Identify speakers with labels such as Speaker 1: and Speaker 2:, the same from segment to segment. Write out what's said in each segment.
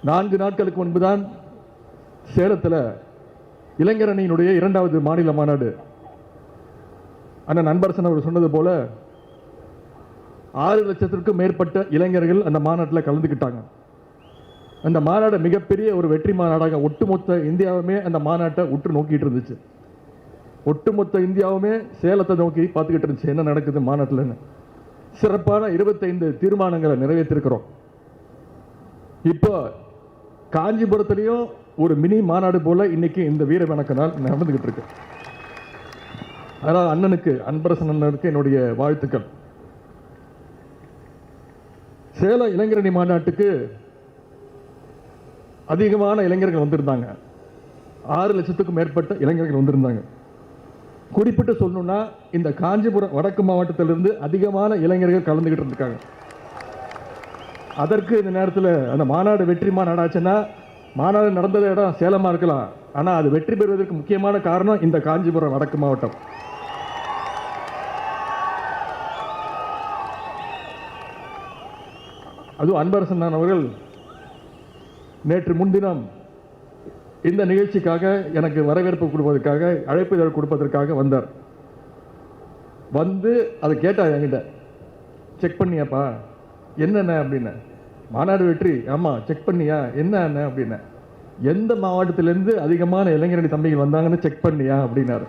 Speaker 1: 4 நாட்களுக்கு முன்புதான் சேலத்தில் இளைஞரணியினுடைய 2வது மாநில மாநாடு. அண்ணன் அன்பரசன் அவர் சொன்னது போல 6 லட்சத்திற்கும் மேற்பட்ட இளைஞர்கள் அந்த மாநாட்டில் கலந்துக்கிட்டாங்க. அந்த மாநாடு மிகப்பெரிய ஒரு வெற்றி மாநாடாக ஒட்டுமொத்த இந்தியாவுமே அந்த மாநாட்டை உற்று நோக்கிட்டு இருந்துச்சு. ஒட்டுமொத்த இந்தியாவுமே சேலத்தை நோக்கி பார்த்துக்கிட்டு இருந்துச்சு, என்ன நடக்குது மாநாட்டில்னு. சிறப்பான 25 தீர்மானங்களை நிறைவேற்றிருக்கிறோம். இப்போ காஞ்சிபுரத்திலையும் ஒரு மினி மாநாடு போல இன்னைக்கு இந்த வீர வணக்க நாள் நடந்துகிட்டு இருக்கு. அதனால் அண்ணனுக்கு, அன்பரசன் அண்ணனுக்கு என்னுடைய வாழ்த்துக்கள். சேலம் இளைஞரணி மாநாட்டுக்கு அதிகமான இளைஞர்கள் வந்திருந்தாங்க. 6 லட்சத்துக்கும் மேற்பட்ட இளைஞர்கள் வந்திருந்தாங்க. குறிப்பிட்டு சொல்லணும்னா இந்த காஞ்சிபுரம் வடக்கு மாவட்டத்திலிருந்து அதிகமான இளைஞர்கள் கலந்துகிட்டு இருக்காங்க. அதற்கு இந்த நேரத்தில் அந்த மாநாடு வெற்றி மாநாடாச்சுன்னா, மாநாடு நடந்தத இடம் சேலமா இருக்கலாம், ஆனால் அது வெற்றி பெறுவதற்கு முக்கியமான காரணம் இந்த காஞ்சிபுரம் வடக்கு மாவட்டம். அதுவும் அன்பரசன் அவர்கள் நேற்று முன்தினம் இந்த நிகழ்ச்சிக்காக எனக்கு வரவேற்பு கொடுப்பதற்காக, அழைப்பு கொடுப்பதற்காக வந்தார். வந்து அதை கேட்டார் என்கிட்ட, செக் பண்ணியாப்பா என்னென்ன அப்படின்னு. மாநாடு வெற்றி, ஆமாம் செக் பண்ணியா என்ன அப்படின்னு. எந்த மாவட்டத்திலேருந்து அதிகமான இளைஞரணி தம்பிகள் வந்தாங்கன்னு செக் பண்ணியா அப்படின்னாரு.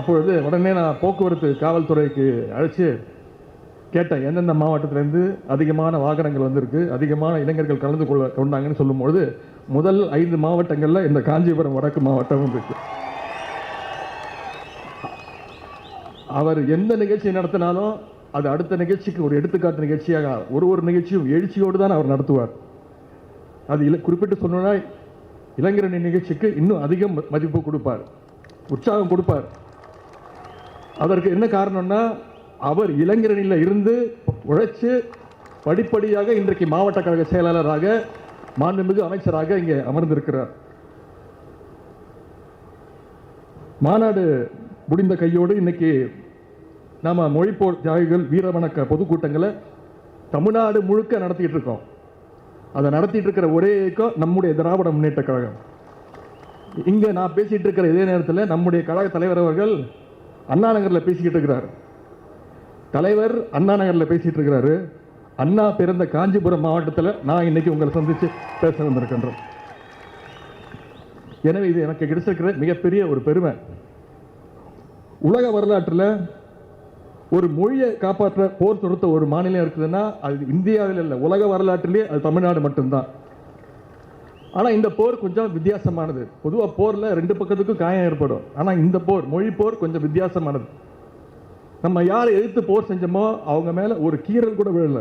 Speaker 1: அப்பொழுது உடனே நான் போக்குவரத்து காவல்துறைக்கு அழைச்சி கேட்டேன், எந்தெந்த மாவட்டத்திலேருந்து அதிகமான வாகனங்கள் வந்திருக்கு, அதிகமான இளைஞர்கள் கலந்து கொண்டாங்கன்னு சொல்லும்பொழுது முதல் 5 மாவட்டங்களில் இந்த காஞ்சிபுரம் வடக்கு மாவட்டம் இருக்கு. அவர் எந்த நிகழ்ச்சி நடத்தினாலும் அது அடுத்த நிகழ்ச்சிக்கு ஒரு எடுத்துக்காட்டு நிகழ்ச்சியாக ஒரு நிகழ்ச்சியும் எழுச்சியோடு தான் அவர் நடத்துவார். அது குறிப்பிட்டு சொன்னா இளைஞரணி நிகழ்ச்சிக்கு இன்னும் அதிகம் மதிப்பு கொடுப்பார், உற்சாகம் கொடுப்பார். அதற்கு என்ன காரணம்னா, அவர் இளைஞரணியில் இருந்து உழைச்சு படிப்படியாக இன்றைக்கு மாவட்ட கழக செயலாளராக, மாண்புமிகு அமைச்சராக இங்கே அமர்ந்திருக்கிறார். மாநாடு முடிந்த கையோடு இன்னைக்கு நாம மொழிப்போர் தியாகிகள் வீரவணக்க பொதுக்கூட்டங்களை தமிழ்நாடு முழுக்க நடத்திட்டு இருக்கோம். அதை நடத்திட்டு இருக்கிற ஒரே இயக்கம் நம்முடைய திராவிட முன்னேற்ற கழகம். இங்க நான் பேசிட்டு இருக்கிற இதே நேரத்தில் நம்முடைய கழக தலைவர் அவர்கள் அண்ணா நகரில் பேசிக்கிட்டு இருக்கிறார். தலைவர் அண்ணா நகரில் பேசிட்டு இருக்கிறாரு. அண்ணா பிறந்த காஞ்சிபுரம் மாவட்டத்தில் நான் இன்னைக்கு உங்களை சந்திச்சு பேச வந்திருக்கின்றோம். எனவே இது எனக்கு கிடைச்சிருக்கிற மிகப்பெரிய ஒரு பெருமை. உலக வரலாற்றில் ஒரு மொழியை காப்பாற்ற போர் தொடுத்த ஒரு மாநிலம் இருக்குதுன்னா அது இந்தியாவில் இல்லை, உலக வரலாற்றிலே அது தமிழ்நாடு மட்டும்தான். ஆனால் இந்த போர் கொஞ்சம் வித்தியாசமானது. பொதுவாக போரில் 2 பக்கத்துக்கும் காயம் ஏற்படும். ஆனால் இந்த போர், மொழி போர் கொஞ்சம் வித்தியாசமானது. நம்ம யாரை எதிர்த்து போர் செஞ்சோமோ அவங்க மேலே ஒரு கீறல் கூட விழல.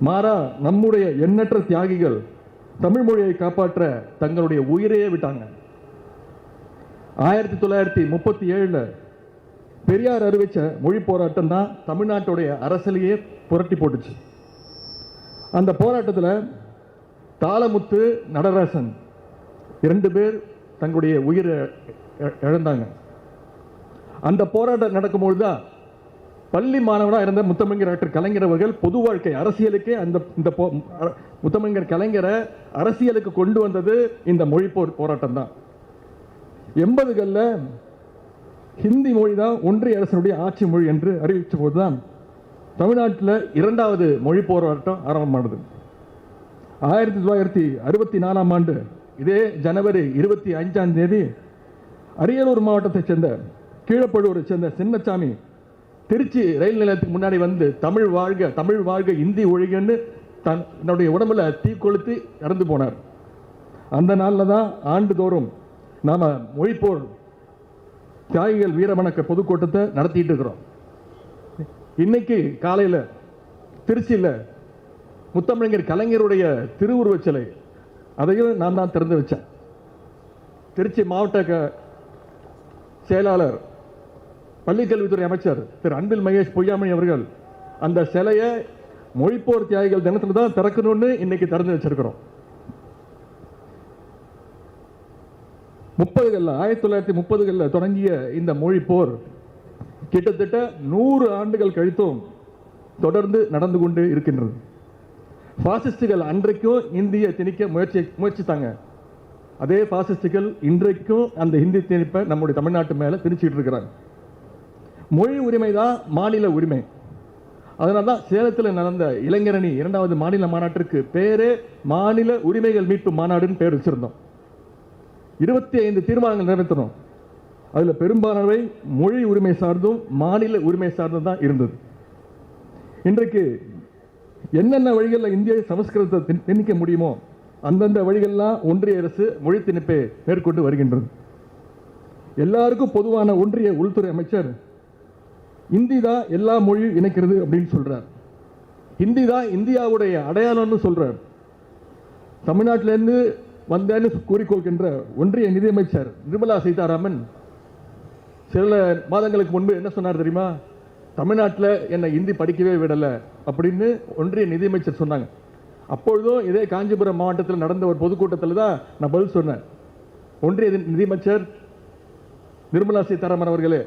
Speaker 1: மாறா நம்முடைய எண்ணற்ற தியாகிகள் தமிழ் மொழியை காப்பாற்ற தங்களுடைய உயிரையே விட்டாங்க. 1937 பெரியார் அறிவிச்ச மொழி போராட்டம் தான் தமிழ்நாட்டுடைய அரசியலையே புரட்டி போட்டுச்சு. அந்த போராட்டத்தில் தாளமுத்து, நடராசன் 2 பேர் தங்களுடைய உயிரை இழந்தாங்க. அந்த போராட்டம் நடக்கும்பொழுது தான் பள்ளி மாணவனாக இருந்த முத்தமிழர் டாக்டர் கலைஞர் அவர்கள் பொது வாழ்க்கை அரசியலுக்கே இந்த முத்தமிழர் கலைஞரை அரசியலுக்கு கொண்டு வந்தது இந்த மொழிப்போர் போராட்டம் தான். 80களில் ஹிந்தி மொழி தான் ஒன்றிய அரசினுடைய ஆட்சி மொழி என்று அறிவித்த போதுதான் தமிழ்நாட்டில் 2வது மொழி போராட்டம் ஆரம்பமானது. 1964ஆம் ஆண்டு இதே ஜனவரி 25ஆம் தேதி அரியலூர் மாவட்டத்தைச் சேர்ந்த கீழப்பழுவூரை சேர்ந்த சின்னசாமி திருச்சி ரயில் நிலையத்துக்கு முன்னாடி வந்து தமிழ் வாழ்க, தமிழ் வாழ்க, இந்தி ஒழிகன்னு தன்னுடைய உடம்புல தீ கொளுத்தி இறந்து போனார். அந்த நாளில் தான் ஆண்டுதோறும் நாம மொழிப்போர் தியாகிகள் வீரவணக்க பொதுக்கூட்டத்தை நடத்திட்டு இருக்கிறோம். இன்னைக்கு காலையில் திருச்சியில் முத்தமிழர் கலைஞருடைய திருவுருவச் சிலை, அதையும் நான் தான் திறந்து வச்சேன். திருச்சி மாவட்ட செயலாளர், பள்ளிக்கல்வித்துறை அமைச்சர் திரு அன்பில் மகேஷ் பொய்யாமணி அவர்கள் அந்த சிலையை மொழிப்போர் தியாகிகள் தினத்தில் தான் திறக்கணும்னு இன்னைக்கு திறந்து வச்சிருக்கிறோம். 1930களில் தொடங்கிய இந்த மொழி போர் கிட்டத்தட்ட 100 ஆண்டுகள் கழித்தும் தொடர்ந்து நடந்து கொண்டு இருக்கின்றது. பாசிஸ்டுகள் அன்றைக்கும் இந்தியை திணிக்க முயற்சித்தாங்க. அதே பாசிஸ்டுகள் இன்றைக்கும் அந்த ஹிந்தி திணிப்பை நம்முடைய தமிழ்நாட்டு மேலே திணிச்சிட்டு இருக்கிறாங்க. மொழி உரிமை தான் மாநில உரிமை. அதனால தான் சேலத்தில் நடந்த இளைஞரணி 2வது மாநில மாநாட்டிற்கு பேரே மாநில உரிமைகள் மீட்பு மாநாடுன்னு பேர் வச்சிருந்தோம். 25 தீர்மானங்கள் நிறைவேற்றணும். அதில் பெரும்பாலானவை மொழி உரிமை சார்ந்தும் மாநில உரிமை சார்ந்தும் தான் இருந்தது. இன்றைக்கு என்னென்ன வழிகளில் இந்திய சமஸ்கிருதத்தை திணிக்க முடியுமோ அந்தந்த வழிகளெல்லாம் ஒன்றிய அரசு மொழி திணிப்பை மேற்கொண்டு வருகின்றது. எல்லாருக்கும் பொதுவான ஒன்றிய உள்துறை அமைச்சர் இந்தி தான் எல்லா மொழியும் இணைக்கிறது அப்படின்னு சொல்றார். ஹிந்தி தான் இந்தியாவுடைய அடையாளம்னு சொல்றார். தமிழ்நாட்டிலேருந்து வந்தேன்னு கூறிக்கொள்கின்ற ஒன்றிய நிதியமைச்சர் நிர்மலா சீதாராமன் சில மாதங்களுக்கு முன்பு என்ன சொன்னார் தெரியுமா? தமிழ்நாட்டில் என்னை ஹிந்தி படிக்கவே விடலை அப்படின்னு ஒன்றிய நிதியமைச்சர் சொன்னாங்க. அப்பொழுதும் இதே காஞ்சிபுரம் மாவட்டத்தில் நடந்த ஒரு பொதுக்கூட்டத்தில் தான் நான் பதில் சொன்னேன். ஒன்றிய நிதியமைச்சர் நிர்மலா சீதாராமன் அவர்களே,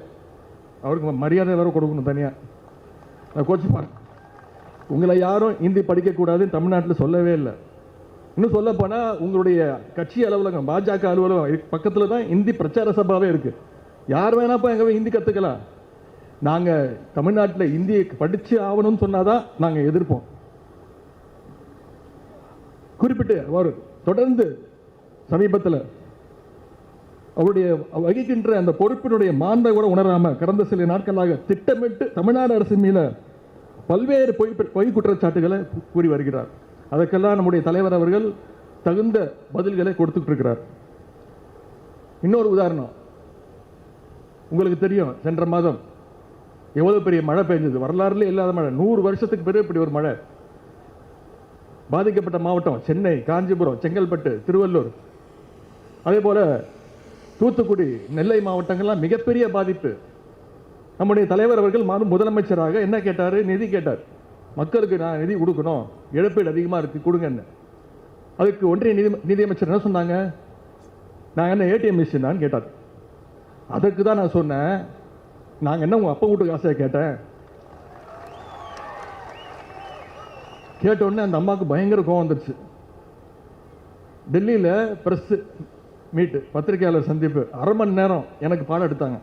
Speaker 1: அவருக்கு மரியாதை வேறு கொடுக்கணும் தனியாக, நான் கோச்சிப்பார். உங்களை யாரும் ஹிந்தி படிக்கக்கூடாதுன்னு தமிழ்நாட்டில் சொல்லவே இல்லை. இன்னும் சொல்ல போனால் உங்களுடைய கட்சி அலுவலகம் பாஜக அலுவலகம் பக்கத்தில் தான் ஹிந்தி பிரச்சார சபாவே இருக்குது. யார் வேணாப்பா எங்கே ஹிந்தி கற்றுக்கலாம். நாங்கள் தமிழ்நாட்டில் ஹிந்தியை படித்து ஆகணும்னு சொன்னாதான் நாங்கள் எதிர்ப்போம். குறிப்பிட்டு அவர் தொடர்ந்து சமீபத்தில் அவருடைய வகிக்கின்ற அந்த பொறுப்பினுடைய மாண்பை கூட உணராமல் கடந்த சில நாட்களாக திட்டமிட்டு தமிழ்நாடு அரசு மீது பல்வேறு பொய் குற்றச்சாட்டுகளை கூறி வருகிறார். அதற்கெல்லாம் நம்முடைய தலைவர் அவர்கள் தகுந்த பதில்களை கொடுத்துட்டு இருக்கிறார். இன்னொரு உதாரணம் உங்களுக்கு தெரியும், சென்ற மாதம் எவ்வளவு பெரிய மழை பெய்ஞ்சது, வரலாறுல இல்லாத மழை. 100 வருஷத்துக்கு பிறகு இப்படி ஒரு மழை. பாதிக்கப்பட்ட மாவட்டம் சென்னை, காஞ்சிபுரம், செங்கல்பட்டு, திருவள்ளூர், அதே போல தூத்துக்குடி, நெல்லை மாவட்டங்கள்லாம் மிகப்பெரிய பாதிப்பு. நம்முடைய தலைவர் அவர்கள் முதலமைச்சராக என்ன கேட்டார்? நிதி கேட்டார். மக்களுக்கு நான் நிதி கொடுக்கணும், இழப்பீடு அதிகமாக இருக்கு கொடுங்கன்னு. அதுக்கு ஒன்றிய நிதியமைச்சர் என்ன சொன்னாங்க? நான் என்ன ஏடிஎம் மிஷினான்னு கேட்டார். அதுக்கு தான் நான் சொன்னேன், நாங்கள் என்ன உங்கள் அப்பா வீட்டுக்கு ஆசையாக கேட்டேன். கேட்டோடனே அந்த அம்மாவுக்கு பயங்கர கோவம் வந்துருச்சு. டெல்லியில் ப்ரெஸ் மீட்டு, பத்திரிகையாளர் சந்திப்பு, 1/2 மணி நேரம் எனக்கு பாடம் எடுத்தாங்க.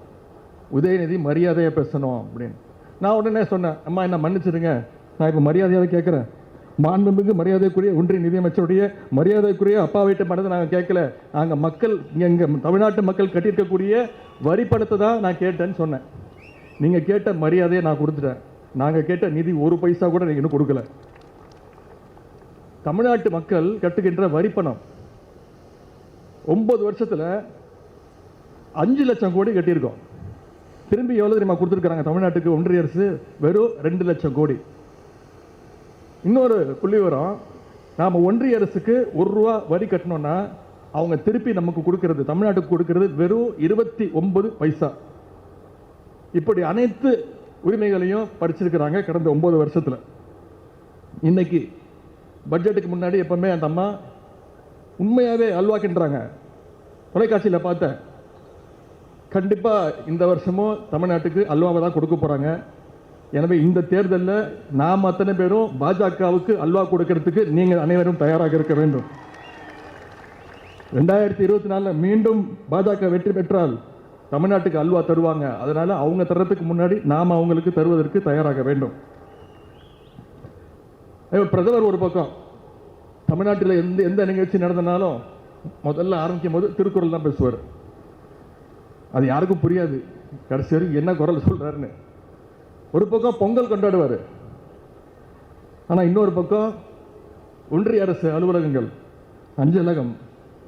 Speaker 1: உதயநிதி மரியாதையாக பேசணும் அப்படின்னு. நான் உடனே சொன்னேன், அம்மா என்ன மன்னிச்சிடுங்க, நான் இப்போ மரியாதையாக கேட்குறேன். மாண்புமிகு மரியாதைக்குரிய ஒன்றிய நிதியமைச்சருடைய மரியாதைக்குரிய அப்பா வீட்டு பணத்தை நாங்கள் கேட்கல, நாங்கள் மக்கள் எங்கள் தமிழ்நாட்டு மக்கள் கட்டியிருக்கக்கூடிய வரி பணத்தை தான் நான் கேட்டேன்னு சொன்னேன். நீங்கள் கேட்ட மரியாதையை நான் கொடுத்துட்டேன். நாங்கள் கேட்ட நிதி 1 பைசா கூட நீங்கள் இன்னும் கொடுக்கல. தமிழ்நாட்டு மக்கள் கட்டுகின்ற வரி பணம் 9 வருஷத்தில் 5 லட்சம் கோடி கட்டியிருக்கோம். திரும்பி எவ்வளோ தெரியுமா கொடுத்துருக்காங்க தமிழ்நாட்டுக்கு ஒன்றிய அரசு? வெறும் 2 லட்சம் கோடி. இன்னொரு புள்ளி விவரம், நாம் ஒன்றிய அரசுக்கு 1 ரூபா வரி கட்டணும்னா அவங்க திருப்பி நமக்கு கொடுக்கறது, தமிழ்நாட்டுக்கு கொடுக்கறது வெறும் 29 பைசா. இப்படி அனைத்து உரிமைகளையும் பறிச்சிருக்கிறாங்க கடந்த 9 வருஷத்தில். இன்னைக்கு பட்ஜெட்டுக்கு முன்னாடி எப்பவுமே அந்த அம்மா உண்மையாகவே அல்வாக்கின்றாங்க. தொலைக்காட்சியில் பார்த்தேன். கண்டிப்பாக இந்த வருஷமும் தமிழ்நாட்டுக்கு அல்வாவை தான் கொடுக்க போகிறாங்க. எனவே இந்த தேர்தலில் நாம் அத்தனை பேரும் பாஜகவுக்கு அல்வா கொடுக்கறதுக்கு நீங்கள் அனைவரும் தயாராக இருக்க வேண்டும். 2024 மீண்டும் பாஜக வெற்றி பெற்றால் தமிழ்நாட்டுக்கு அல்வா தருவாங்க. அதனால அவங்க தர்றதுக்கு முன்னாடி நாம் அவங்களுக்கு தருவதற்கு தயாராக வேண்டும். பிரதமர் ஒரு பக்கம் தமிழ்நாட்டில் எந்த நிகழ்ச்சி நடந்தனாலும் முதல்ல ஆரம்பிக்கும் போது திருக்குறள் தான் பேசுவார். அது யாருக்கும் புரியாது கடைசி வரைக்கும் என்ன குரல் சொல்றாருன்னு. ஒரு பக்கம் பொங்கல் கொண்டாடுவார். ஆனால் இன்னொரு பக்கம் ஒன்றிய அரசு அலுவலகங்கள், அஞ்சலகம்,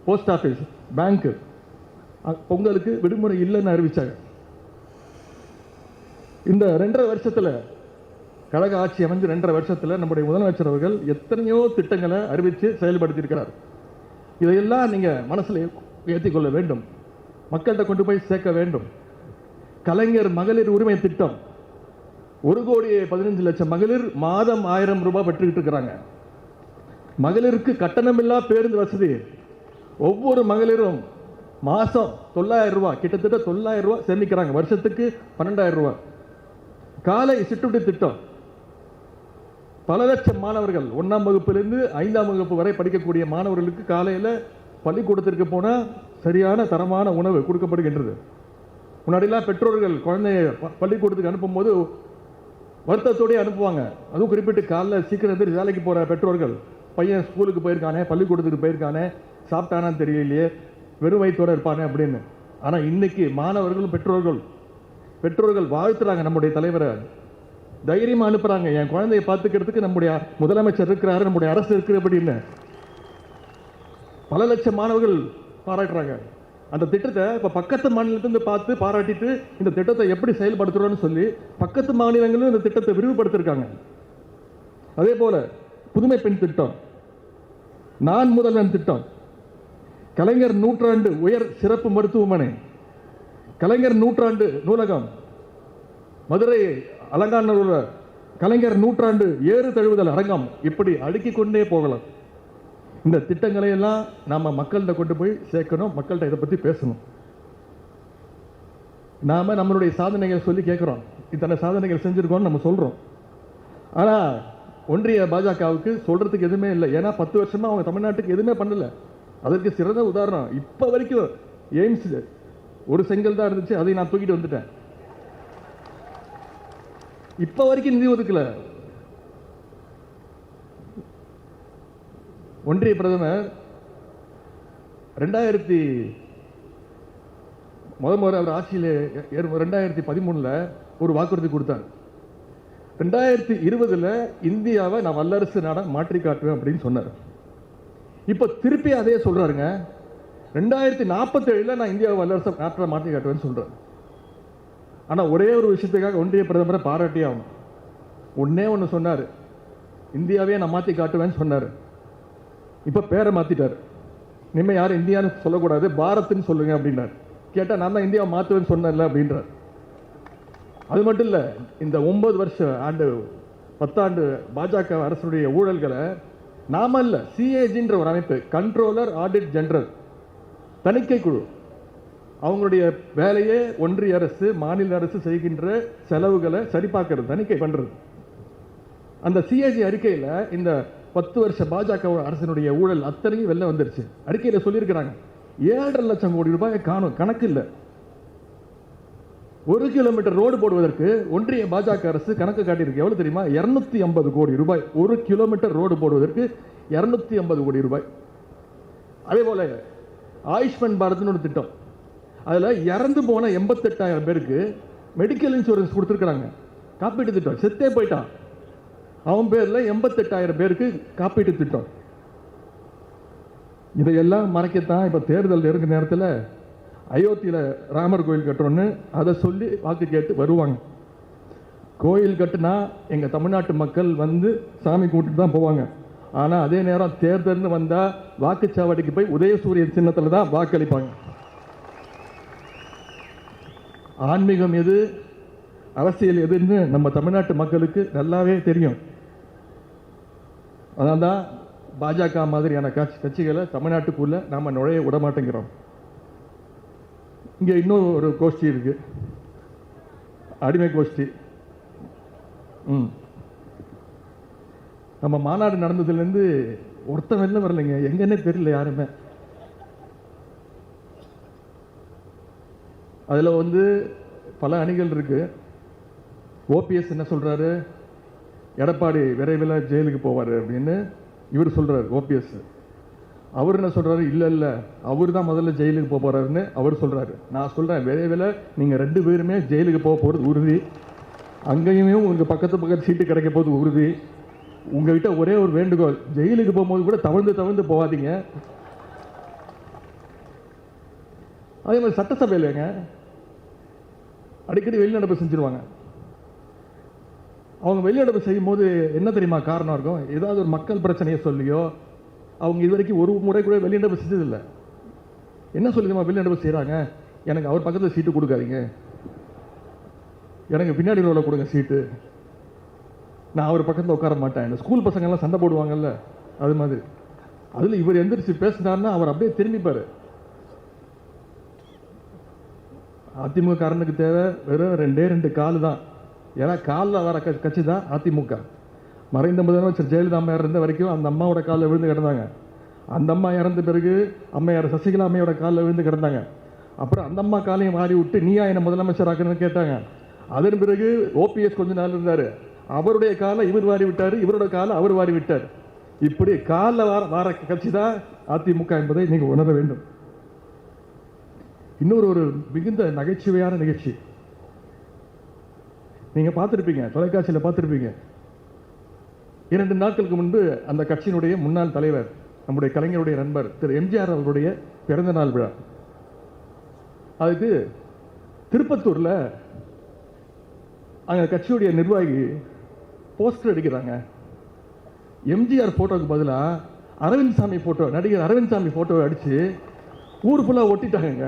Speaker 1: போஸ்ட் ஆஃபீஸ், பேங்க்கு பொங்கலுக்கு விடுமுறை இல்லைன்னு அறிவிச்சாங்க. இந்த 2.5 வருஷத்தில், கழக ஆட்சி அமைஞ்சு 2.5 வருஷத்தில் நம்முடைய முதலமைச்சர் அவர்கள் எத்தனையோ திட்டங்களை அறிவித்து செயல்படுத்தியிருக்கிறார். இதையெல்லாம் நீங்கள் மனசில் ஏற்றிக்கொள்ள வேண்டும், மக்கள்கிட்ட கொண்டு போய் சேர்க்க வேண்டும். கலைஞர் மகளிர் உரிமை திட்டம் 1,15,00,000 மகளிர் மாதம் 1000 ரூபாய் பெற்றுக்கிட்டு இருக்கிறாங்க. மகளிருக்கு கட்டணமில்லா பேருந்து வசதி. ஒவ்வொரு மகளிரும் மாதம் 9,000 ரூபாய், கிட்டத்தட்ட 9,000 ரூபாய் சேமிக்கிறாங்க. வருஷத்துக்கு 12,000 ரூபாய். காலை சிற்றுண்டி திட்டம் பல லட்சம் மாணவர்கள் 1ஆம் வகுப்பிலிருந்து 5ஆம் வகுப்பு வரை படிக்கக்கூடிய மாணவர்களுக்கு காலையில் பள்ளிக்கூடத்திற்கு போனால் சரியான தரமான உணவு கொடுக்கப்படுகின்றது. முன்னாடிலாம் பெற்றோர்கள் குழந்தைய பள்ளிக்கூடத்துக்கு அனுப்பும்போது வருத்தத்தோடய அனுப்புவாங்க. அதுவும் குறிப்பிட்டு காலைல சீக்கிரம் எந்திரி வேலைக்கு போகிற பெற்றோர்கள், பையன் ஸ்கூலுக்கு போயிருக்கானே, பள்ளிக்கூடத்துக்கு போயிருக்கானே, சாப்பிட்டானான்னு தெரியலையே, வெறும் வயிற்றோடு இருப்பானே அப்படின்னு. ஆனால் இன்னைக்கு மாணவர்களும் பெற்றோர்கள் வாழ்த்துறாங்க நம்முடைய தலைவரை, தைரியமாக அனுப்புகிறாங்க. என் குழந்தையை பார்த்துக்கிறதுக்கு நம்முடைய முதலமைச்சர் இருக்கிறாரு, நம்முடைய அரசு இருக்குது அப்படின்னு பல லட்சம் மாணவர்கள் பாராட்டுறாங்க. அந்த திட்டத்தை இப்போ பக்கத்து மாநிலத்திலிருந்து பார்த்து பாராட்டிட்டு இந்த திட்டத்தை எப்படி செயல்படுத்துகிறோன்னு சொல்லி பக்கத்து மாநிலங்களும் இந்த திட்டத்தை விரிவுபடுத்திருக்காங்க. அதே போல புதுமை பெண் திட்டம், நான் முதல்வன் திட்டம், கலைஞர் நூற்றாண்டு உயர் சிறப்பு மருத்துவமனை, கலைஞர் நூற்றாண்டு நூலகம், மதுரை அலங்காநல்லூர் கலைஞர் நூற்றாண்டு ஏறு தழுவுதல் அரங்கம், இப்படி அடுக்கிக் கொண்டே போகலாம். இந்த திட்டங்களை எல்லாம் நாம மக்கள்கிட்ட கொண்டு போய் சேர்க்கணும், மக்கள்கிட்ட இதை பற்றி பேசணும். நாம நம்மளுடைய சாதனைகள் சொல்லி கேட்குறோம், இத்தனை சாதனைகள் செஞ்சுருக்கோம்னு நம்ம சொல்கிறோம். ஆனால் ஒன்றிய பாஜகவுக்கு சொல்கிறதுக்கு எதுவுமே இல்லை. ஏன்னா 10 வருஷமாக அவங்க தமிழ்நாட்டுக்கு எதுவுமே பண்ணலை. அதற்கு சிறந்த உதாரணம் இப்போ வரைக்கும் எய்ம்ஸ் ஒரு செங்கல் தான் இருந்துச்சு, அதை நான் தூக்கிட்டு வந்துட்டேன். இப்போ வரைக்கும் நிதி ஒதுக்கல. ஒன்றிய பிரதமர் 2013 அவர் ஆட்சியில் 2013 ஒரு வாக்குறுதி கொடுத்தார். 2020 இந்தியாவை நான் வல்லரசு நாடா மாற்றி காட்டுவேன் அப்படின்னு சொன்னார். இப்போ திருப்பி அதே சொல்றாருங்க. 2047 நான் இந்தியாவை வல்லரசு நாட்டை மாற்றி காட்டுவேன்னு சொல்றேன். ஆனால் ஒரே ஒரு விஷயத்துக்காக ஒன்றிய பிரதமரை பாராட்டி ஆகணும். ஒன்னே ஒன்று சொன்னார், இந்தியாவே நான் மாற்றி காட்டுவேன்னு சொன்னார். இப்போ பேரை மாற்றிட்டார். இனிமேல் யாரும் இந்தியான்னு சொல்லக்கூடாது, பாரத்ன்னு சொல்லுங்க அப்படின்னார். கேட்டால் நான் தான் இந்தியாவை மாற்றுவேன்னு சொன்னேன்ல அப்படின்றார். அது மட்டும் இல்லை, இந்த 9 வருஷ ஆண்டு 10 ஆண்டு பாஜக அரசுடைய ஊழல்களை நாம இல்லை, சிஏஜின்ற ஒரு அமைப்பு, கண்ட்ரோலர் ஆடிட் ஜெனரல் தணிக்கை குழு, அவங்களுடைய வேலையே ஒன்றிய அரசு மாநில அரசு செய்கின்ற செலவுகளை சரிபார்க்கறது, தணிக்கை பண்றது. அந்த சிஏஜி அறிக்கையில் இந்த 10 வருஷ பாஜக அரசினுடைய ஊழல் அத்தனையும் வெளில வந்துருச்சு. அறிக்கையில் சொல்லியிருக்கிறாங்க 7.5 லட்சம் கோடி ரூபாய் காணும், கணக்கு இல்லை. 1 கிலோமீட்டர் ரோடு போடுவதற்கு ஒன்றிய பாஜக அரசு கணக்கு காட்டியிருக்கு. எவ்வளவு தெரியுமா? 250 கோடி ரூபாய். 1 கிலோமீட்டர் ரோடு போடுவதற்கு 250 கோடி ரூபாய். அதே போல ஆயுஷ்மான் பாரத்னு ஒரு திட்டம், அதில் இறந்து போன 88,000 பேருக்கு மெடிக்கல் இன்சூரன்ஸ் கொடுத்துருக்குறாங்க. காப்பீட்டு திட்டம், செத்தே போயிட்டான் அவன் பேரில் 88,000 பேருக்கு காப்பீட்டு திட்டம். இதையெல்லாம் மறைக்கத்தான் இப்போ தேர்தல் இருக்கிற நேரத்தில் அயோத்தியில் ராமர் கோயில் கட்டுறோன்னு அதை சொல்லி வாக்கு கேட்டு வருவாங்க. கோயில் கட்டுனா எங்கள் தமிழ்நாட்டு மக்கள் வந்து சாமி கூட்டிட்டு தான் போவாங்க. ஆனால் அதே நேரம் தேர்தல்னு வந்தால் வாக்குச்சாவடிக்கு போய் உதயசூரியன் சின்னத்தில் தான் வாக்களிப்பாங்க. ஆன்மீகம் எது, அரசியல் எதுன்னு நம்ம தமிழ்நாட்டு மக்களுக்கு நல்லாவே தெரியும். அதனால தான் பாஜக மாதிரியான கட்சிகளை தமிழ்நாட்டுக்குள்ள நாம நுழைய விட மாட்டேங்கிறோம். இங்கே இன்னும் ஒரு கோஷ்டி இருக்கு, அடிமை கோஷ்டி. நம்ம மாநாடு நடந்ததுலேருந்து ஒருத்தன் வெளில வரலைங்க, எங்கன்னே தெரியல யாருமே. அதில் வந்து பல அணிகள் இருக்கு. ஓபிஎஸ் என்ன சொல்றாரு, எடப்பாடி விரைவில் ஜெயிலுக்கு போவார் அப்படின்னு இவர் சொல்றாரு. ஓபிஎஸ் அவர் என்ன சொல்றாரு, இல்லை இல்லை அவர் தான் முதல்ல ஜெயிலுக்கு போக போறாருன்னு அவர் சொல்றாரு. நான் சொல்றேன், விரைவில் நீங்கள் 2 பேருமே ஜெயிலுக்கு போக போகிறது உறுதி. அங்கேயுமே உங்களுக்கு பக்கத்து சீட்டு கிடைக்க போகிறது உறுதி. உங்ககிட்ட ஒரே ஒரு வேண்டுகோள், ஜெயிலுக்கு போகும்போது கூட தவழ்ந்து போகாதீங்க. அதே மாதிரி சட்டசபையிலங்க அடிக்கடி வெளிநடப்பு செஞ்சிருவாங்க. அவங்க வெளிநடப்பு செய்யும் போது என்ன தெரியுமா காரணம் இருக்கும், ஏதாவது ஒரு மக்கள் பிரச்சனையை சொல்லியோ. அவங்க இது வரைக்கும் ஒரு முறை கூட வெளிநடப்பு செஞ்சதில்லை. என்ன சொல்லிதுமா வெளிநடப்பு செய்கிறாங்க, எனக்கு அவர் பக்கத்தில் சீட்டு கொடுக்காதீங்க, எனக்கு பின்னாடி ரோல கொடுங்க சீட்டு, நான் அவர் பக்கத்தில் உட்கார மாட்டேன். இந்த ஸ்கூல் பசங்கள்லாம் சண்டை போடுவாங்கல்ல, அது மாதிரி. அதில் இவர் எந்திரிச்சு பேசினார்னா அவர் அப்படியே திரும்பிப்பார். அதிமுக காரனுக்கு தேவை வெறும் 2 கால் தான். ஏன்னா காலில் வர கட்சி தான் அதிமுக. மறைந்த முதலமைச்சர் ஜெயலலிதா அம்மையார் இருந்த வரைக்கும் அந்த அம்மாவோட காலில் விழுந்து கிடந்தாங்க. அந்த அம்மா இறந்த பிறகு அம்மையார் சசிகலா அம்மையோட காலில் விழுந்து கிடந்தாங்க. அப்புறம் அந்த அம்மா காலையும் மாறி விட்டு நீயா என்ன முதலமைச்சர் ஆக்கணும்னு கேட்டாங்க. அதன் பிறகு ஓபிஎஸ் கொஞ்ச நாள் இருந்தார். அவருடைய காலை இவர் வாரி விட்டார், இவரோட காலை அவர் வாரி விட்டார். இப்படி காலில் வார கட்சி தான் அதிமுக என்பதை நீங்கள் உணர வேண்டும். இன்னொரு ஒரு மிகுந்த நகைச்சுவையான நிகழ்ச்சி நீங்கள் பார்த்துருப்பீங்க, தொலைக்காட்சியில் பார்த்துருப்பீங்க. 2 நாட்களுக்கு முன்பு அந்த கட்சியினுடைய முன்னாள் தலைவர் நம்முடைய கலைஞருடைய நண்பர் திரு எம்ஜிஆர் அவர்களுடைய பிறந்தநாள் விழா. அதுக்கு திருப்பத்தூரில் அங்கே கட்சியுடைய நிர்வாகி போஸ்டர் அடிக்கிறாங்க. எம்ஜிஆர் ஃபோட்டோவுக்கு பதிலாக அரவிந்த் சாமி ஃபோட்டோ, நடிகர் அரவிந்த் சாமி ஃபோட்டோவை அடித்து ஊர் ஃபுல்லாக ஒட்டிட்டாங்க.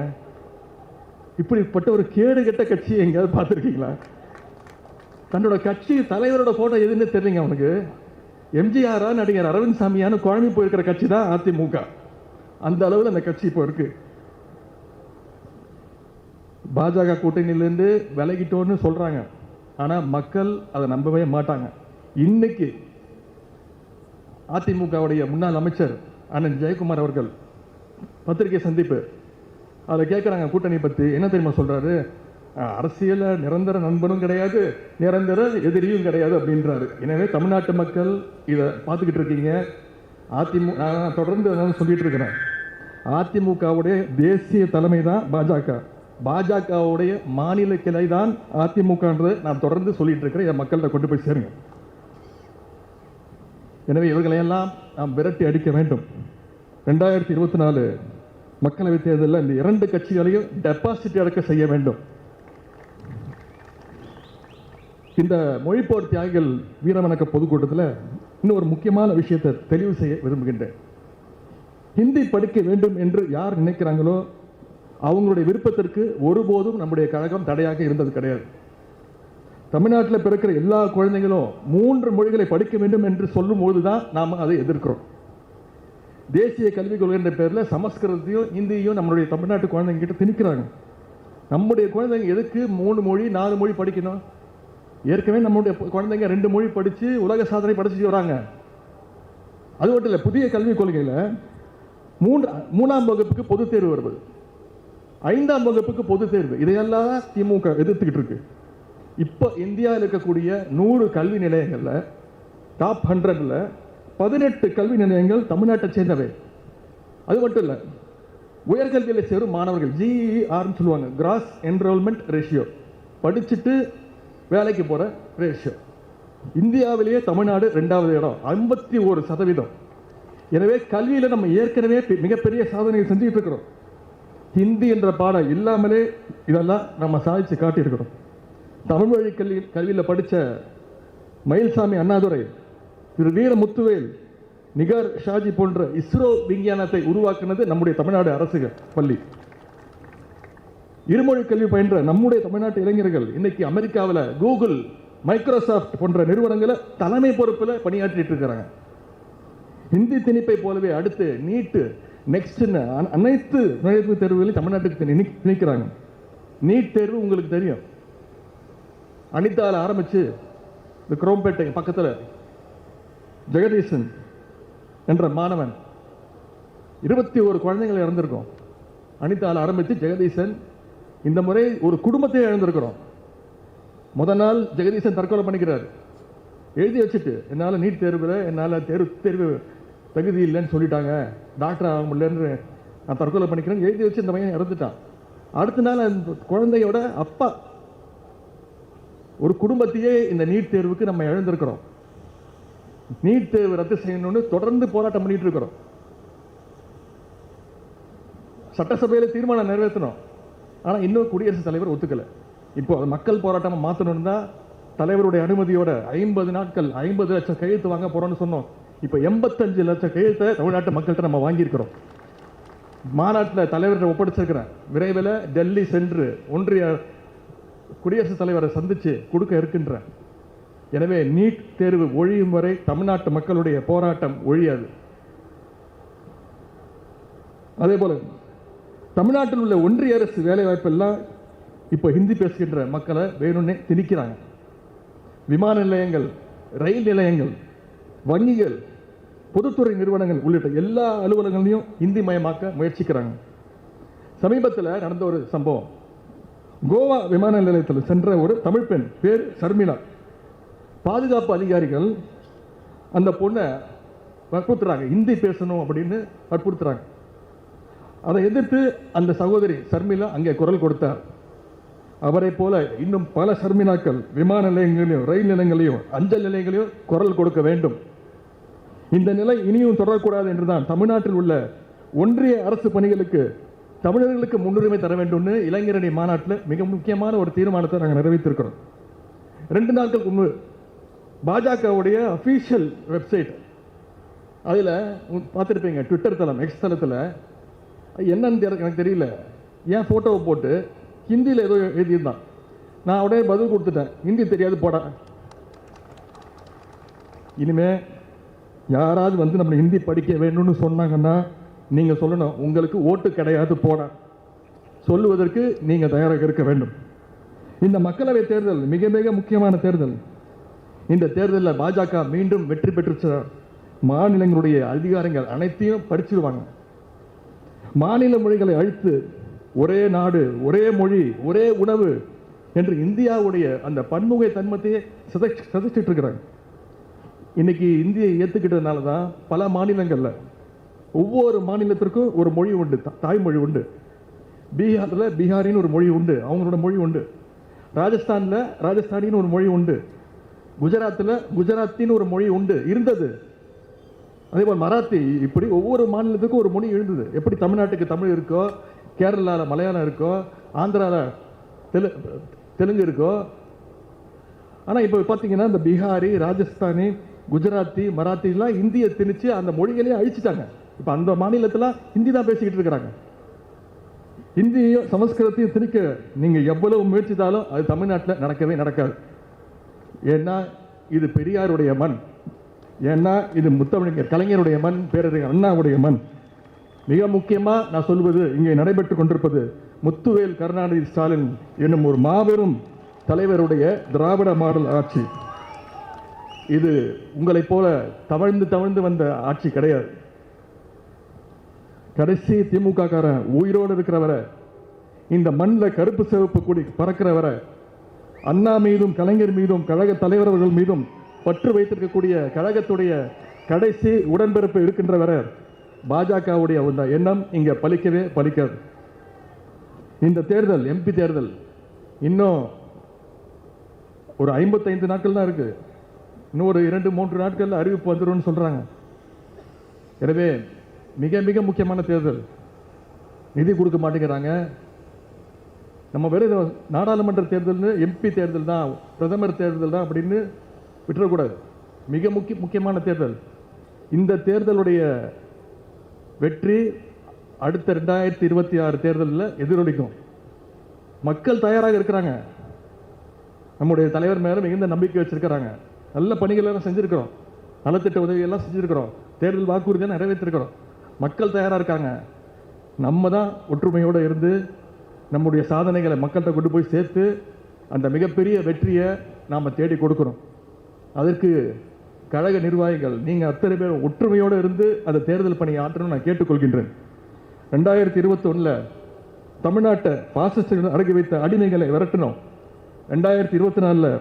Speaker 1: இப்படிப்பட்ட ஒரு கேடு கெட்ட கட்சி எங்கேயாவது பார்த்துருக்கீங்களா? தன்னோட கட்சி தலைவரோட ஃபோட்டோ எதுன்னு தெரியலங்க அவனுக்கு. எம்ஜிஆரா நடிகர் அரவிந்த் சாமியான்னு குழம்பி போயிருக்கிற கட்சி தான் அதிமுக. அந்த அளவில் அந்த கட்சி இப்போ இருக்கு. பாஜக கூட்டணியிலேருந்து விலகிட்டோன்னு சொல்றாங்க, ஆனால் மக்கள் அதை நம்பவே மாட்டாங்க. இன்னைக்கு அதிமுகவுடைய முன்னாள் அமைச்சர் அண்ணன் ஜெயக்குமார் அவர்கள் பத்திரிகை சந்திப்பு, அதில் கேட்குறாங்க கூட்டணி பற்றி. என்ன தெரியுமா சொல்றாரு? அரசியல நிரந்தர நண்பனும் கிடையாது, நிரந்தர எதிரியும் கிடையாது அப்படின்றாரு. எனவே தமிழ்நாட்டு மக்கள் இதை பார்த்துக்கிட்டு இருக்கீங்க. அதிமுக நான் தொடர்ந்து சொல்லிட்டு இருக்கிறேன், அதிமுகவுடைய தேசிய தலைமை தான் பாஜக, பாஜகவுடைய மாநில கிளை தான் அதிமுகன்றது நான் தொடர்ந்து சொல்லிட்டு இருக்கிறேன். இதை மக்கள்கிட்ட கொண்டு போய் சேருங்க. எனவே இவர்களையெல்லாம் நாம் விரட்டி அடிக்க வேண்டும். 2024 மக்களவைத் தேர்தலில் இந்த 2 கட்சிகளையும் டெபாசிட் அடக்க செய்ய வேண்டும். இந்த மொழிப்போர் தியாகிகள் வீரவணக்க பொதுக்கூட்டத்தில் இன்னும் ஒரு முக்கியமான விஷயத்தை தெளிவு செய்ய விரும்புகின்றேன். ஹிந்தி படிக்க வேண்டும் என்று யார் நினைக்கிறாங்களோ அவங்களுடைய விருப்பத்திற்கு ஒருபோதும் நம்முடைய கழகம் தடையாக இருந்தது கிடையாது. தமிழ்நாட்டில் பிறக்கிற எல்லா குழந்தைகளும் 3 மொழிகளை படிக்க வேண்டும் என்று சொல்லும் போதுதான் நாம் அதை எதிர்க்கிறோம். தேசிய கல்விக் கொள்கை என்ற பேரில் சமஸ்கிருதத்தையும் இந்தியையும் நம்மளுடைய தமிழ்நாட்டு குழந்தைங்க கிட்ட திணிக்கிறாங்க. நம்முடைய குழந்தைங்க எதுக்கு 3 மொழி 4 மொழி படிக்கணும்? ஏற்கனவே நம்முடைய குழந்தைங்க 2 மொழி படித்து உலக சாதனை படிச்சுட்டு வராங்க. அது மட்டும் இல்லை, புதிய கல்விக் கொள்கையில் 3ஆம் வகுப்புக்கு பொதுத் தேர்வு வருவது, 5ஆம் வகுப்புக்கு பொதுத் தேர்வு, இதையெல்லாம் திமுக எதிர்த்துக்கிட்டு இருக்கு. இப்போ இந்தியாவில் இருக்கக்கூடிய 100 கல்வி நிலையங்களில் டாப் 100ல் 18 கல்வி நிலையங்கள் தமிழ்நாட்டை சேர்ந்தவை. அது மட்டும் இல்லை, உயர்கல்வியில் சேரும் மாணவர்கள் GERன்னு சொல்லுவாங்க, கிராஸ் என்ரோல்மெண்ட் ரேஷியோ, படிச்சுட்டு வேலைக்கு போகிற ரேஷியோ, இந்தியாவிலேயே தமிழ்நாடு 2வது இடம், 51%. எனவே கல்வியில் நம்ம ஏற்கனவே மிகப்பெரிய சாதனையை செஞ்சுட்டு இருக்கிறோம். ஹிந்தி என்ற பாடம் இல்லாமலே இதெல்லாம் நம்ம சாதிச்சு காட்டியிருக்கிறோம். தமிழ் வழி கல்வியில் படித்த மயில்சாமி அண்ணாதுரை, திரு வீரமுத்துவேல், நிகார் ஷாஜி போன்ற இஸ்ரோ விஞ்ஞானத்தை உருவாக்குனது நம்முடைய தமிழ்நாடு அரசு பள்ளி. இருமொழி கல்வி பயின்ற நம்முடைய தமிழ்நாட்டு இளைஞர்கள் இன்னைக்கு அமெரிக்காவில் கூகுள், மைக்ரோசாஃப்ட் போன்ற நிறுவனங்களை தலைமை பொறுப்பில் பணியாற்றிட்டு இருக்கிறாங்க. ஹிந்தி திணிப்பை போலவே அடுத்து நீட்டு, நெக்ஸ்ட் அனைத்து நுழைவுத் தேர்வுகளையும் தமிழ்நாட்டுக்கு திணிக்கிறாங்க. நீட் தேர்வு உங்களுக்கு தெரியும், அனிதாவில் ஆரம்பித்து இந்த குரோம்பேட்டை பக்கத்தில் ஜெகதீசன் என்ற மாணவன் 21 குழந்தைகள் இறந்திருக்கோம். அனிதாவில் ஆரம்பித்து ஜெகதீசன், இந்த முறை ஒரு குடும்பத்தையே இழந்திருக்கிறோம். முதல் நாள் ஜெகதீசன் தற்கொலை பண்ணிக்கிறார், எழுதி வச்சுட்டு என்னால் நீட் தேர்வில் என்னால் தேர்வு தகுதி இல்லைன்னு சொல்லிட்டாங்க, டாக்டர் ஆக முடியலன்னு நான் தற்கொலை பண்ணிக்கிறேன்னு எழுதி வச்சு இந்த பையன் இறந்துட்டான். அடுத்த நாள் அந்த குழந்தையோட அப்பா, ஒரு குடும்பத்தையே இந்த நீட் தேர்வுக்கு நம்ம இழந்திருக்கிறோம். நீட் தேர்வு ரத்து செய்யணும்னு தொடர்ந்து போராட்டம் பண்ணிட்டு இருக்கிறோம். சட்டசபையில் தீர்மானம் நிறைவேற்றணும், ஆனால் இன்னும் குடியரசுத் தலைவர் ஒத்துக்கலை. இப்போ அது மக்கள் போராட்டமாக மாற்றணும் தான் தலைவருடைய அனுமதியோட 50 நாட்கள் 50 லட்சம் கையெழுத்து வாங்க போறோம்னு சொன்னோம். இப்போ 85 லட்சம் கையெழுத்தை தமிழ்நாட்டு மக்கள்கிட்ட நம்ம வாங்கியிருக்கிறோம். மாநாட்டில் தலைவர்கிட்ட ஒப்படைச்சிருக்கிறேன். விரைவில் டெல்லி சென்று ஒன்றிய குடியரசுத் தலைவரை சந்தித்து கொடுக்க இருக்கின்ற. எனவே நீட் தேர்வு ஒழியும் வரை தமிழ்நாட்டு மக்களுடைய போராட்டம் ஒழியாது. அதே போல தமிழ்நாட்டில் உள்ள ஒன்றிய அரசு வேலைவாய்ப்பெல்லாம் இப்போ ஹிந்தி பேசுகின்ற மக்களை வேணும்னே திணிக்கிறாங்க. விமான நிலையங்கள், ரயில் நிலையங்கள் வங்கிகள், பொதுத்துறை நிறுவனங்கள் உள்ளிட்ட எல்லா அலுவலகங்களையும் இந்தி மயமாக்க முயற்சிக்கிறாங்க. சமீபத்தில் நடந்த ஒரு சம்பவம், கோவா விமான நிலையத்தில் சென்ற ஒரு தமிழ் பெண், பேர் ஷர்மிளா. பாதுகாப்பு அதிகாரிகள் அந்த பொண்ணை வற்புறுத்துறாங்க, இந்தி பேசணும் அப்படின்னு வற்புறுத்துறாங்க. அதை எதிர்த்து அந்த சகோதரி ஷர்மிளா அங்கே குரல் கொடுத்தார். அவரை போல இன்னும் பல ஷர்மிளாக்கள் விமான நிலையங்களையும், ரயில் நிலையங்களையும், அஞ்சல் நிலையங்களையும் குரல் கொடுக்க வேண்டும். இந்த நிலை இனியும் தொடரக்கூடாது என்றுதான் தமிழ்நாட்டில் உள்ள ஒன்றிய அரசு பணிகளுக்கு தமிழர்களுக்கு முன்னுரிமை தர வேண்டும்னு இளைஞரணி மாநாட்டில் மிக முக்கியமான ஒரு தீர்மானத்தை நாங்கள் நிறைவேற்றிருக்கிறோம். 2 நாட்களுக்கு முன்பு பாஜகவுடைய அஃபீஷியல் வெப்சைட், அதில் பார்த்துருப்பீங்க, ட்விட்டர் தளம், எக்ஸ் தளத்தில் என்னன்னு எனக்கு தெரியல, ஏன் ஃபோட்டோவை போட்டு ஹிந்தியில் ஏதோ எழுதியிருந்தான். நான் உடனே பதில் கொடுத்துட்டேன், ஹிந்தி தெரியாது போட. இனிமே யாராவது வந்து நம்ம ஹிந்தி படிக்க வேணும்னு சொன்னாங்கன்னா நீங்கள் சொல்லணும், உங்களுக்கு ஓட்டு கிடையாது போட. சொல்லுவதற்கு நீங்கள் தயாராக இருக்க வேண்டும். இந்த மக்களவை தேர்தல் மிக மிக முக்கியமான தேர்தல். இந்த தேர்தலில் பாஜக மீண்டும் வெற்றி பெற்று மாநிலங்களுடைய அதிகாரங்கள் அனைத்தையும் பறிச்சிடுவாங்க. மாநில மொழிகளை அழித்து ஒரே நாடு, ஒரே மொழி, ஒரே உணவு என்று இந்தியாவுடைய அந்த பன்முக தன்மத்தையே சிதைச்சிட்டு இருக்கிறாங்க. இன்னைக்கு இந்தியை ஏற்றுக்கிட்டதுனால தான் பல மாநிலங்களில் ஒவ்வொரு மாநிலத்திற்கும் ஒரு மொழி உண்டு, தாய்மொழி உண்டு. பீகாரில் பீகாரின்னு ஒரு மொழி உண்டு, அவங்களோட மொழி உண்டு. ராஜஸ்தானில் ராஜஸ்தானின்னு ஒரு மொழி உண்டு. குஜராத்தில் குஜராத்தின்னு ஒரு மொழி உண்டு, இருந்தது. அதேபோல் மராத்தி, இப்படி ஒவ்வொரு மாநிலத்துக்கும் ஒரு மொழி இருந்தது. எப்படி தமிழ்நாட்டுக்கு தமிழ் இருக்கோ, கேரளாவில் மலையாளம் இருக்கோ, ஆந்திராவில் தெலுங்கு இருக்கோ. ஆனால் இப்போ பார்த்தீங்கன்னா இந்த பீகாரி, ராஜஸ்தானி, குஜராத்தி, மராத்திலாம் இந்தியை திணிச்சு அந்த மொழிகளையும் அழிச்சிட்டாங்க. இப்போ அந்த மாநிலத்தில் ஹிந்தி தான் பேசிக்கிட்டு இருக்கிறாங்க. ஹிந்தியையும் சமஸ்கிருதத்தையும் திணிக்க நீங்கள் எவ்வளவு முயற்சித்தாலும் அது தமிழ்நாட்டில் நடக்கவே நடக்காது. ஏன்னா இது பெரியாருடைய மண், ஏன்னா இது முத்தமிழர் கலைஞருடைய மண், பேரறிஞர் அண்ணாவுடைய மண். மிக முக்கியமாக நான் சொல்வது, இங்கே நடைபெற்று கொண்டிருப்பது முத்துவேல் கருணாநிதி ஸ்டாலின் என்னும் ஒரு மாபெரும் தலைவருடைய திராவிட மாடல் ஆட்சி. இது உங்களைப் போல தவழ்ந்து வந்த ஆட்சி கிடையாது. கடைசி திமுக காரன் உயிரோடு இருக்கிறவரை, இந்த மண்ணில் கருப்பு சிவப்பு கூடி பறக்கிறவரை, அண்ணா மீதும் கலைஞர் மீதும் கழக தலைவர்கள் மீதும் பற்று வைத்திருக்கக்கூடிய கழகத்துடைய கடைசி உடன்பிறப்பு இருக்கின்றவரை பாஜகவுடைய அந்த எண்ணம் இங்கே பலிக்கவே பலிக்காது. இந்த தேர்தல், எம்பி தேர்தல் இன்னும் ஒரு 55 நாட்கள் தான் இருக்கு. இன்னும் ஒரு 2-3 நாட்களில் அறிவிப்பு வந்துடும் சொல்றாங்க. எனவே மிக மிக முக்கியமான தேர்தல். நிதி கொடுக்க மாட்டேங்கிறாங்க. நம்ம வெறும் நாடாளுமன்ற தேர்தல், எம்பி தேர்தல் தான், பிரதமர் தேர்தல் தான் அப்படின்னு விட்டுறக்கூடாது. மிக முக்கியமான தேர்தல். இந்த தேர்தலுடைய வெற்றி அடுத்த 2026 தேர்தலில் எதிரொலிக்கும். மக்கள் தயாராக இருக்கிறாங்க. நம்முடைய தலைவர் மேலே மிகுந்த நம்பிக்கை வச்சிருக்கிறாங்க. நல்ல பணிகள் எல்லாம் செஞ்சிருக்கிறோம், நலத்திட்ட உதவியெல்லாம் செஞ்சிருக்கிறோம், தேர்தல் வாக்குறுதியை நிறைவேற்றிருக்கிறோம். மக்கள் தயாராக இருக்காங்க. நம்ம தான் ஒற்றுமையோடு இருந்து நம்முடைய சாதனைகளை மக்கள்கிட்ட கொண்டு போய் சேர்த்து அந்த மிகப்பெரிய வெற்றியை நாம் தேடி கொடுக்கணும். அதற்கு கழக நிர்வாகிகள் நீங்கள் அத்தனை பேர் ஒற்றுமையோடு இருந்து அந்த தேர்தல் பணியை ஆற்றணும் நான் கேட்டுக்கொள்கின்றேன். 2021 தமிழ்நாட்டை பாசிஸ்டுகள் அடக்கி வைத்த அடிமைகளை விரட்டணும். 2024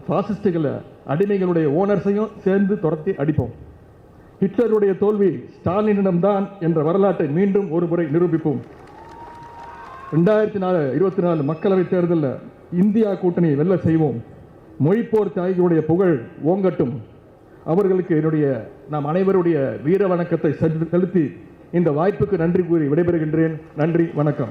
Speaker 1: பாசிஸ்டுகளை, அடிமைகளுடைய ஓனர்ஸையும் சேர்ந்து துரத்தி அடிப்போம். ஹிட்லருடைய தோல்வி ஸ்டாலினிடம்தான் என்ற வரலாற்றை மீண்டும் ஒரு முறை நிரூபிப்போம். 2024 மக்களவைத் தேர்தலில் இந்தியா கூட்டணியை வெல்ல செய்வோம். மொழிப்போர் தியாகிகளுடைய புகழ் ஓங்கட்டும். அவர்களுக்கு நாம் அனைவருடைய வீர வணக்கத்தை செலுத்தி இந்த வாய்ப்புக்கு நன்றி கூறி விடைபெறுகின்றேன். நன்றி, வணக்கம்.